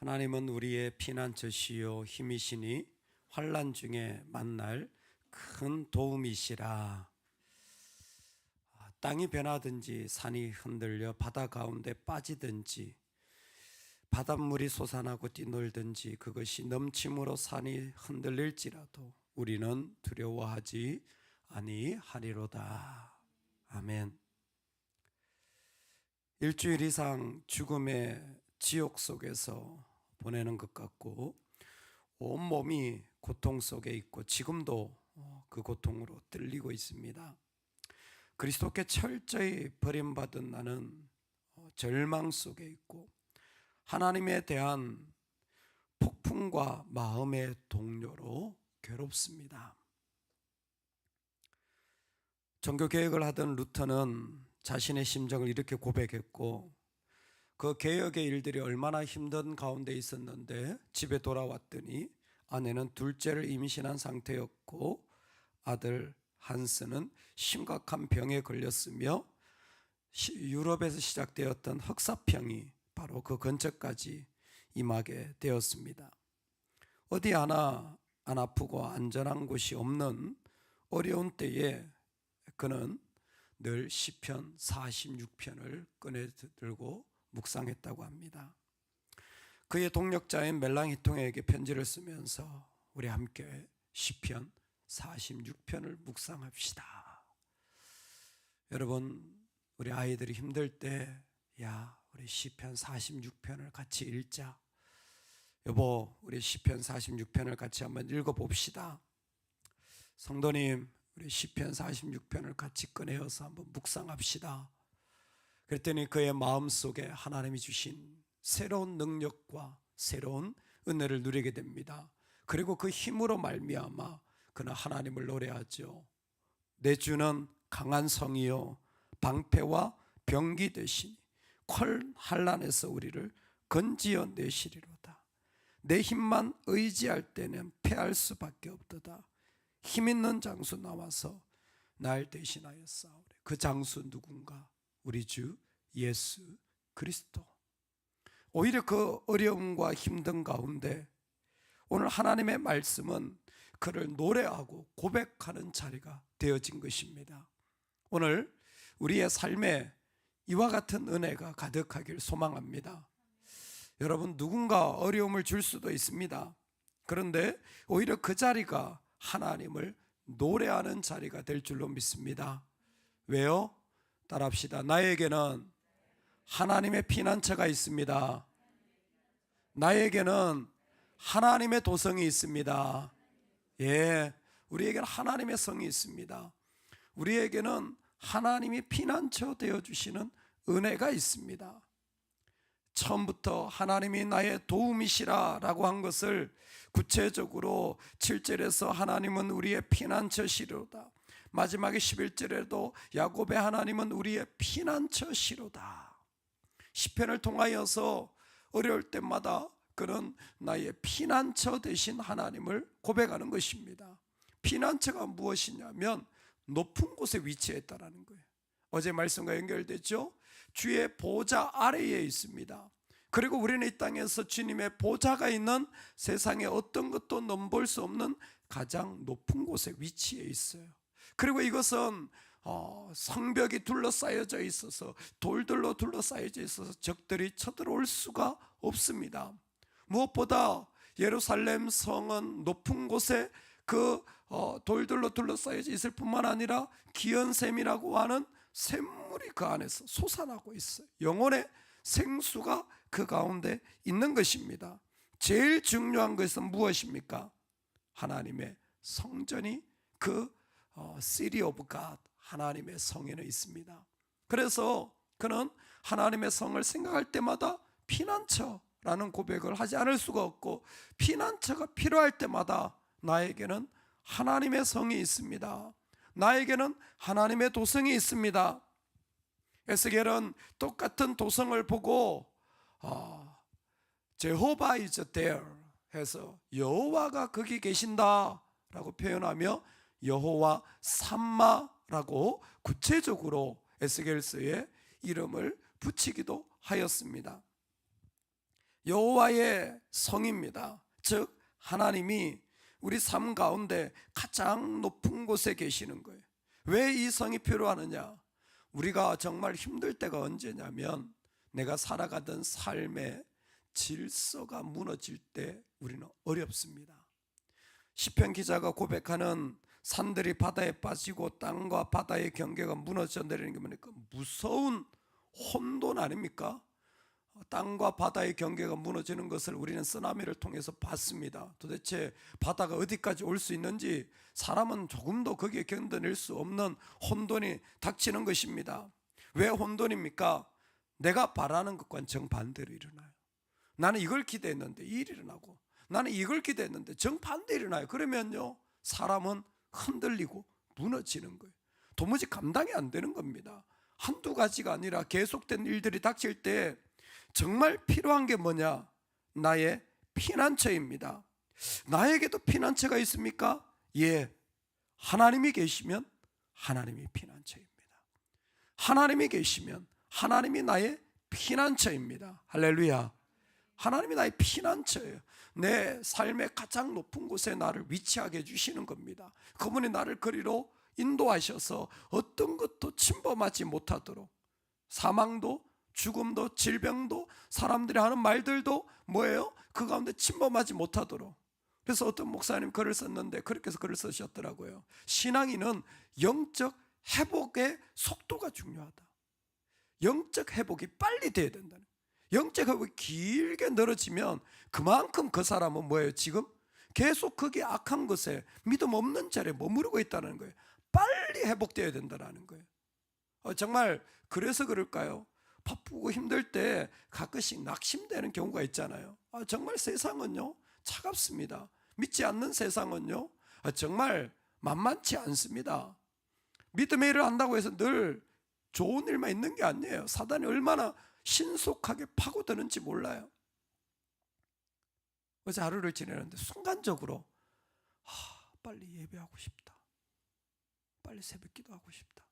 하나님은 우리의 피난처시요 힘이시니 환난 중에 만날 큰 도움이시라. 땅이 변하든지 산이 흔들려 바다 가운데 빠지든지 바닷물이 솟아나고 뛰놀든지 그것이 넘침으로 산이 흔들릴지라도 우리는 두려워하지 아니하리로다. 아멘. 일주일 이상 죽음의 지옥 속에서 보내는 것 같고 온몸이 고통 속에 있고 지금도 그 고통으로 떨리고 있습니다. 그리스도께 철저히 버림받은 나는 절망 속에 있고 하나님에 대한 폭풍과 마음의 동요로 괴롭습니다. 종교개혁을 하던 루터는 자신의 심정을 이렇게 고백했고, 그 개혁의 일들이 얼마나 힘든 가운데 있었는데 집에 돌아왔더니 아내는 둘째를 임신한 상태였고 아들 한스는 심각한 병에 걸렸으며 유럽에서 시작되었던 흑사병이 바로 그 근처까지 임하게 되었습니다. 어디 하나 안 아프고 안전한 곳이 없는 어려운 때에 그는 늘 시편 46편을 꺼내 들고 묵상했다고 합니다. 그의 동력자인 멜랑히통에게 편지를 쓰면서 우리 함께 시편 46편을 묵상합시다. 여러분, 우리 아이들이 힘들 때 우리 시편 46편을 같이 읽자. 여보, 우리 시편 46편을 같이 한번 읽어봅시다. 성도님, 우리 시편 46편을 같이 꺼내어서 한번 묵상합시다. 그랬더니 그의 마음속에 하나님이 주신 새로운 능력과 새로운 은혜를 누리게 됩니다. 그리고 그 힘으로 말미암아 그는 하나님을 노래하죠. 내 주는 강한 성이요 방패와 병기 되시니 콜 환난에서 우리를 건지어 내시리로다. 내 힘만 의지할 때는 패할 수밖에 없도다. 힘 있는 장수 나와서 날 대신하여 싸우래. 그 장수 누군가? 우리 주 예수 그리스도. 오히려 그 어려움과 힘든 가운데 오늘 하나님의 말씀은 그를 노래하고 고백하는 자리가 되어진 것입니다. 오늘 우리의 삶에 이와 같은 은혜가 가득하길 소망합니다. 여러분, 누군가 어려움을 줄 수도 있습니다. 그런데 오히려 그 자리가 하나님을 노래하는 자리가 될 줄로 믿습니다. 왜요? 따라합시다. 나에게는 하나님의 피난처가 있습니다. 나에게는 하나님의 도성이 있습니다. 우리에게는 하나님의 성이 있습니다. 우리에게는 하나님이 피난처 되어주시는 은혜가 있습니다. 처음부터 하나님이 나의 도움이시라 라고 한 것을 구체적으로 7절에서 하나님은 우리의 피난처시로다, 마지막에 11절에도 야곱의 하나님은 우리의 피난처시로다. 시편을 통하여서 어려울 때마다 그는 나의 피난처 되신 하나님을 고백하는 것입니다. 피난처가 무엇이냐면 높은 곳에 위치했다라는 거예요. 어제 말씀과 연결되죠? 주의 보좌 아래에 있습니다. 그리고 우리는 이 땅에서 주님의 보좌가 있는 세상에 어떤 것도 넘볼 수 없는 가장 높은 곳에 위치해 있어요. 그리고 이것은 성벽이 둘러싸여져 있어서, 돌들로 둘러싸여져 있어서 적들이 쳐들어올 수가 없습니다. 무엇보다 예루살렘 성은 높은 곳에 그 돌들로 둘러싸여져 있을 뿐만 아니라 기연샘이라고 하는 샘물이 그 안에서 솟아나고 있어요. 영혼의 생수가 그 가운데 있는 것입니다. 제일 중요한 것은 무엇입니까? 하나님의 성전이 그 City of God, 하나님의 성에는 있습니다. 그래서 그는 하나님의 성을 생각할 때마다 피난처라는 고백을 하지 않을 수가 없고, 피난처가 필요할 때마다 나에게는 하나님의 성이 있습니다. 나에게는 하나님의 도성이 있습니다. 에스겔은 똑같은 도성을 보고 제호바 is there 해서 여호와가 거기 계신다 라고 표현하며 여호와 삼마라고 구체적으로 에스겔서에 이름을 붙이기도 하였습니다. 여호와의 성입니다. 즉 하나님이 우리 삶 가운데 가장 높은 곳에 계시는 거예요. 왜 이 성이 필요하느냐? 우리가 정말 힘들 때가 언제냐면 내가 살아가던 삶의 질서가 무너질 때 우리는 어렵습니다. 시편 기자가 고백하는 산들이 바다에 빠지고 땅과 바다의 경계가 무너져 내리는 게 뭡니까? 무서운 혼돈 아닙니까? 땅과 바다의 경계가 무너지는 것을 우리는 쓰나미를 통해서 봤습니다. 도대체 바다가 어디까지 올 수 있는지 사람은 조금도 거기에 견뎌낼 수 없는 혼돈이 닥치는 것입니다. 왜 혼돈입니까? 내가 바라는 것과는 정반대로 일어나요. 나는 이걸 기대했는데 이 일이 일어나고, 나는 이걸 기대했는데 정반대로 일어나요. 그러면요, 사람은 흔들리고 무너지는 거예요. 도무지 감당이 안 되는 겁니다. 한두 가지가 아니라 계속된 일들이 닥칠 때 정말 필요한 게 뭐냐? 나의 피난처입니다. 나에게도 피난처가 있습니까? 예, 하나님이 계시면 하나님이 피난처입니다. 하나님이 계시면 하나님이 나의 피난처입니다. 할렐루야. 하나님이 나의 피난처예요. 내 삶의 가장 높은 곳에 나를 위치하게 해주시는 겁니다. 그분이 나를 거리로 인도하셔서 어떤 것도 침범하지 못하도록, 사망도 죽음도 질병도 사람들이 하는 말들도 뭐예요? 그 가운데 침범하지 못하도록. 그래서 어떤 목사님 글을 썼는데 그렇게 해서 글을 쓰셨더라고요. 신앙인은 영적 회복의 속도가 중요하다. 영적 회복이 빨리 돼야 된다는. 영적 회복이 길게 늘어지면 그만큼 그 사람은 뭐예요? 지금 계속 거기 악한 것에, 믿음 없는 자리에 머무르고 있다는 거예요. 빨리 회복되어야 된다는 거예요. 정말 그래서 그럴까요? 바쁘고 힘들 때 가끔씩 낙심되는 경우가 있잖아요. 정말 세상은요 차갑습니다. 믿지 않는 세상은요 정말 만만치 않습니다. 믿음의 일을 한다고 해서 늘 좋은 일만 있는 게 아니에요. 사단이 얼마나 신속하게 파고드는지 몰라요. 어제 하루를 지내는데 순간적으로 빨리 예배하고 싶다, 빨리 새벽 기도하고 싶다,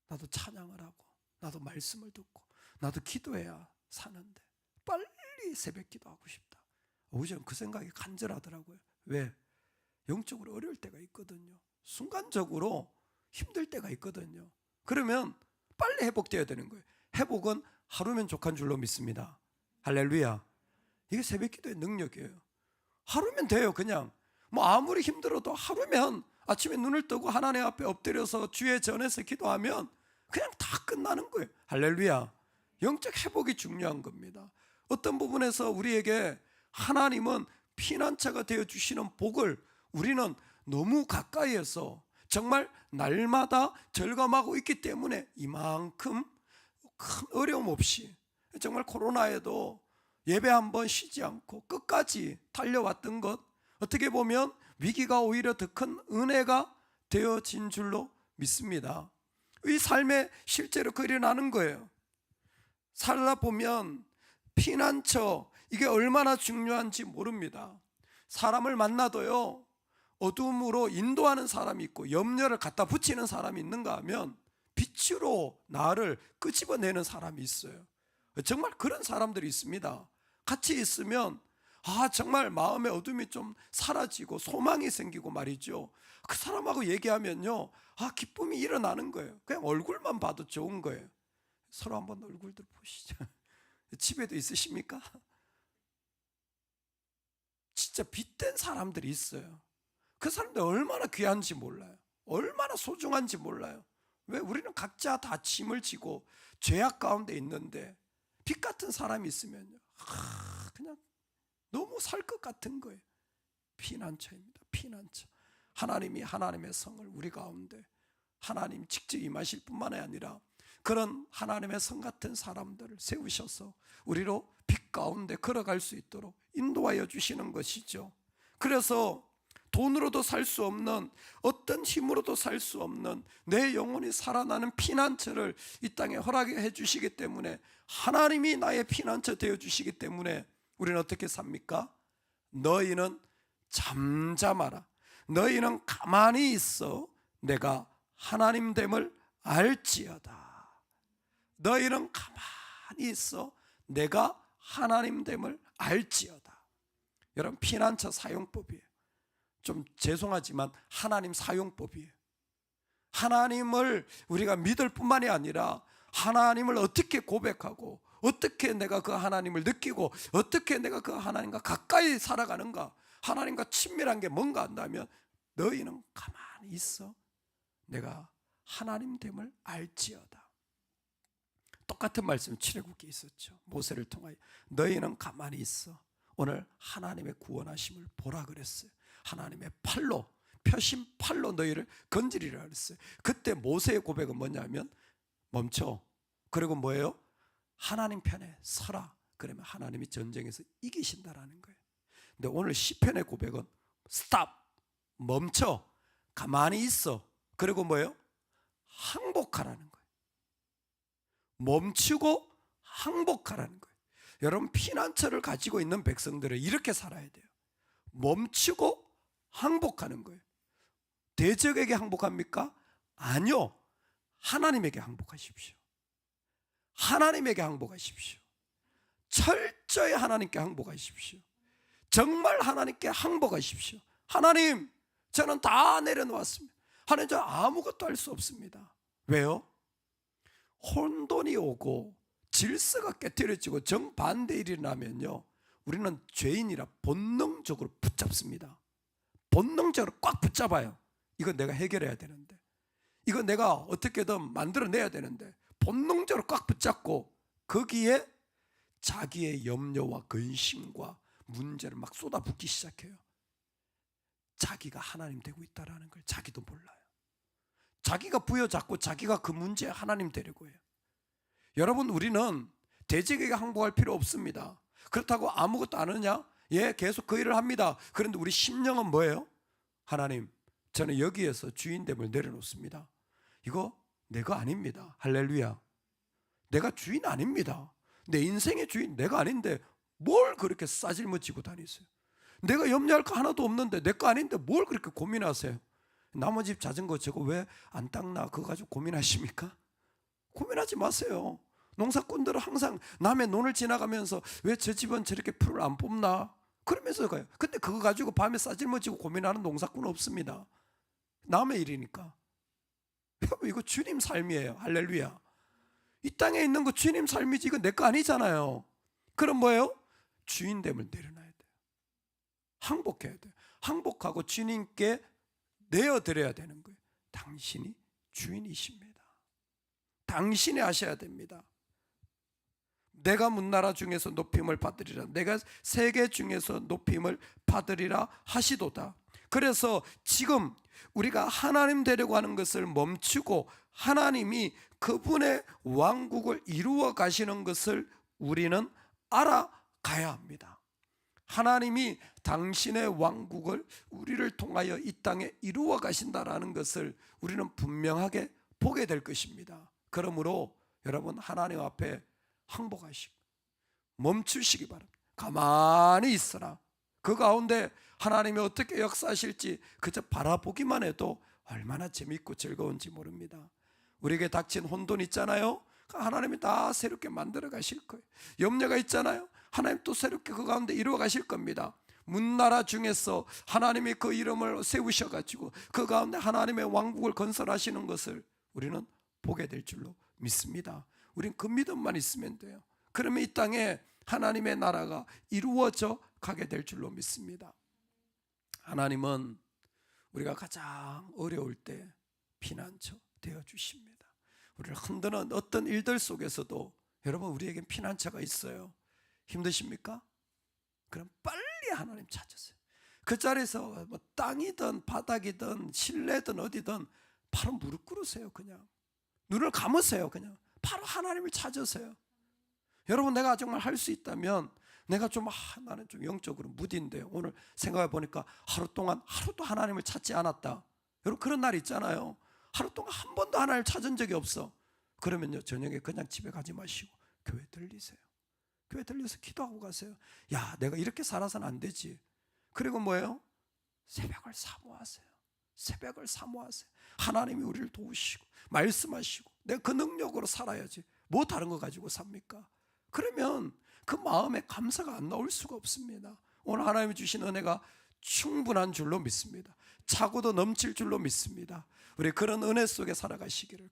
나도 찬양을 하고 나도 말씀을 듣고 나도 기도해야 사는데 빨리 새벽 기도하고 싶다. 오전 그 생각이 간절하더라고요. 왜? 영적으로 어려울 때가 있거든요. 순간적으로 힘들 때가 있거든요. 그러면 빨리 회복되어야 되는 거예요. 회복은 하루면 족한 줄로 믿습니다. 할렐루야. 이게 새벽 기도의 능력이에요. 하루면 돼요. 그냥 뭐 아무리 힘들어도 하루면 아침에 눈을 뜨고 하나님 앞에 엎드려서 주의 전에서 기도하면 그냥 다 끝나는 거예요. 할렐루야. 영적 회복이 중요한 겁니다. 어떤 부분에서 우리에게 하나님은 피난처가 되어주시는 복을 우리는 너무 가까이에서 정말 날마다 절감하고 있기 때문에 이만큼 큰 어려움 없이 정말 코로나에도 예배 한번 쉬지 않고 끝까지 달려왔던 것, 어떻게 보면 위기가 오히려 더 큰 은혜가 되어진 줄로 믿습니다. 이 삶에 실제로 일어나는 거예요. 살다 보면 피난처, 이게 얼마나 중요한지 모릅니다. 사람을 만나도요 어둠으로 인도하는 사람이 있고 염려를 갖다 붙이는 사람이 있는가 하면 빛으로 나를 끄집어내는 사람이 있어요. 정말 그런 사람들이 있습니다. 같이 있으면 정말 마음의 어둠이 좀 사라지고 소망이 생기고 말이죠. 그 사람하고 얘기하면요 기쁨이 일어나는 거예요. 그냥 얼굴만 봐도 좋은 거예요. 서로 한번 얼굴들 보시죠. 집에도 있으십니까? 진짜 빛된 사람들이 있어요. 그 사람들 얼마나 귀한지 몰라요. 얼마나 소중한지 몰라요. 왜? 우리는 각자 다 짐을 지고 죄악 가운데 있는데 빛 같은 사람이 있으면요 그냥 너무 살 것 같은 거예요. 피난처입니다. 피난처. 하나님이 하나님의 성을 우리 가운데 하나님 직접 임하실 뿐만 아니라 그런 하나님의 성 같은 사람들을 세우셔서 우리로 빛 가운데 걸어갈 수 있도록 인도하여 주시는 것이죠. 그래서 돈으로도 살 수 없는, 어떤 힘으로도 살 수 없는 내 영혼이 살아나는 피난처를 이 땅에 허락해 주시기 때문에, 하나님이 나의 피난처 되어 주시기 때문에 우리는 어떻게 삽니까? 너희는 잠잠하라. 너희는 가만히 있어 내가 하나님됨을 알지어다. 너희는 가만히 있어 내가 하나님됨을 알지어다. 여러분, 피난처 사용법이에요. 좀 죄송하지만 하나님 사용법이에요. 하나님을 우리가 믿을 뿐만이 아니라 하나님을 어떻게 고백하고, 어떻게 내가 그 하나님을 느끼고, 어떻게 내가 그 하나님과 가까이 살아가는가, 하나님과 친밀한 게 뭔가 한다면, 너희는 가만히 있어. 내가 하나님됨을 알지어다. 똑같은 말씀 출애굽기에 있었죠. 모세를 통하여 너희는 가만히 있어. 오늘 하나님의 구원하심을 보라 그랬어요. 하나님의 팔로, 표심 팔로 너희를 건지리라 그랬어요. 그때 모세의 고백은 뭐냐면 멈춰. 그리고 뭐예요? 하나님 편에 서라. 그러면 하나님이 전쟁에서 이기신다라는 거예요. 근데 오늘 시편의 고백은 스탑, 멈춰, 가만히 있어. 그리고 뭐예요? 항복하라는 거예요. 멈추고 항복하라는 거예요. 여러분, 피난처를 가지고 있는 백성들은 이렇게 살아야 돼요. 멈추고 항복하는 거예요. 대적에게 항복합니까? 아니요. 하나님에게 항복하십시오. 하나님에게 항복하십시오. 철저히 하나님께 항복하십시오. 정말 하나님께 항복하십시오. 하나님, 저는 다 내려놓았습니다. 하나님, 저 아무것도 할 수 없습니다. 왜요? 혼돈이 오고 질서가 깨트려지고 정반대 일이 나면요, 우리는 죄인이라 본능적으로 붙잡습니다. 본능적으로 꽉 붙잡아요. 이건 내가 해결해야 되는데, 이건 내가 어떻게든 만들어내야 되는데, 본능적으로 꽉 붙잡고 거기에 자기의 염려와 근심과 문제를 막 쏟아붓기 시작해요. 자기가 하나님 되고 있다는 걸 자기도 몰라요. 자기가 부여잡고 자기가 그 문제에 하나님 되려고 해요. 여러분, 우리는 대적에게 항복할 필요 없습니다. 그렇다고 아무것도 안 하느냐? 예, 계속 그 일을 합니다. 그런데 우리 심령은 뭐예요? 하나님, 저는 여기에서 주인됨을 내려놓습니다. 이거 내 거 아닙니다. 할렐루야. 내가 주인 아닙니다. 내 인생의 주인 내가 아닌데 뭘 그렇게 싸질머지고 다니세요? 내가 염려할 거 하나도 없는데 내 거 아닌데 뭘 그렇게 고민하세요? 남의 집 자전거 저거 왜 안 닦나 그거 가지고 고민하십니까? 고민하지 마세요. 농사꾼들은 항상 남의 논을 지나가면서 왜 저 집은 저렇게 풀을 안 뽑나 그러면서 가요. 근데 그거 가지고 밤에 싸질머지고 고민하는 농사꾼은 없습니다. 남의 일이니까. 이거 주님 삶이에요. 할렐루야. 이 땅에 있는 거 주님 삶이지 이거 내 거 아니잖아요. 그럼 뭐예요? 주인됨을 내려놔야 돼요. 항복해야 돼요. 항복하고 주님께 내어드려야 되는 거예요. 당신이 주인이십니다. 당신이 하셔야 됩니다. 내가 문나라 중에서 높임을 받으리라. 내가 세계 중에서 높임을 받으리라 하시도다. 그래서 지금 우리가 하나님 되려고 하는 것을 멈추고 하나님이 그분의 왕국을 이루어 가시는 것을 우리는 알아가야 합니다. 하나님이 당신의 왕국을 우리를 통하여 이 땅에 이루어 가신다라는 것을 우리는 분명하게 보게 될 것입니다. 그러므로 여러분, 하나님 앞에 항복하시고 멈추시기 바랍니다. 가만히 있어라. 그 가운데 하나님이 어떻게 역사하실지 그저 바라보기만 해도 얼마나 재밌고 즐거운지 모릅니다. 우리에게 닥친 혼돈 있잖아요. 하나님이 다 새롭게 만들어 가실 거예요. 염려가 있잖아요. 하나님 또 새롭게 그 가운데 이루어 가실 겁니다. 문나라 중에서 하나님이 그 이름을 세우셔가지고 그 가운데 하나님의 왕국을 건설하시는 것을 우리는 보게 될 줄로 믿습니다. 우린 그 믿음만 있으면 돼요. 그러면 이 땅에 하나님의 나라가 이루어져 가게 될 줄로 믿습니다. 하나님은 우리가 가장 어려울 때 피난처 되어 주십니다. 우리를 흔드는 어떤 일들 속에서도 여러분, 우리에겐 피난처가 있어요. 힘드십니까? 그럼 빨리 하나님 찾으세요. 그 자리에서 뭐 땅이든 바닥이든 실내든 어디든 바로 무릎 꿇으세요. 그냥 눈을 감으세요. 그냥 바로 하나님을 찾으세요. 여러분, 내가 정말 할 수 있다면 내가 좀 나는 좀 영적으로 무딘데 오늘 생각해 보니까 하루 동안 하루도 하나님을 찾지 않았다. 여러분, 그런 날 있잖아요. 하루 동안 한 번도 하나님을 찾은 적이 없어. 그러면요, 저녁에 그냥 집에 가지 마시고 교회 들리세요. 교회 들려서 기도하고 가세요. 야, 내가 이렇게 살아서는 안 되지. 그리고 뭐예요? 새벽을 사모하세요. 새벽을 사모하세요. 하나님이 우리를 도우시고 말씀하시고 내가 그 능력으로 살아야지. 뭐 다른 거 가지고 삽니까? 그러면 그 마음에 감사가 안 나올 수가 없습니다. 오늘 하나님이 주신 은혜가 충분한 줄로 믿습니다. 차고도 넘칠 줄로 믿습니다. 우리 그런 은혜 속에 살아가시기를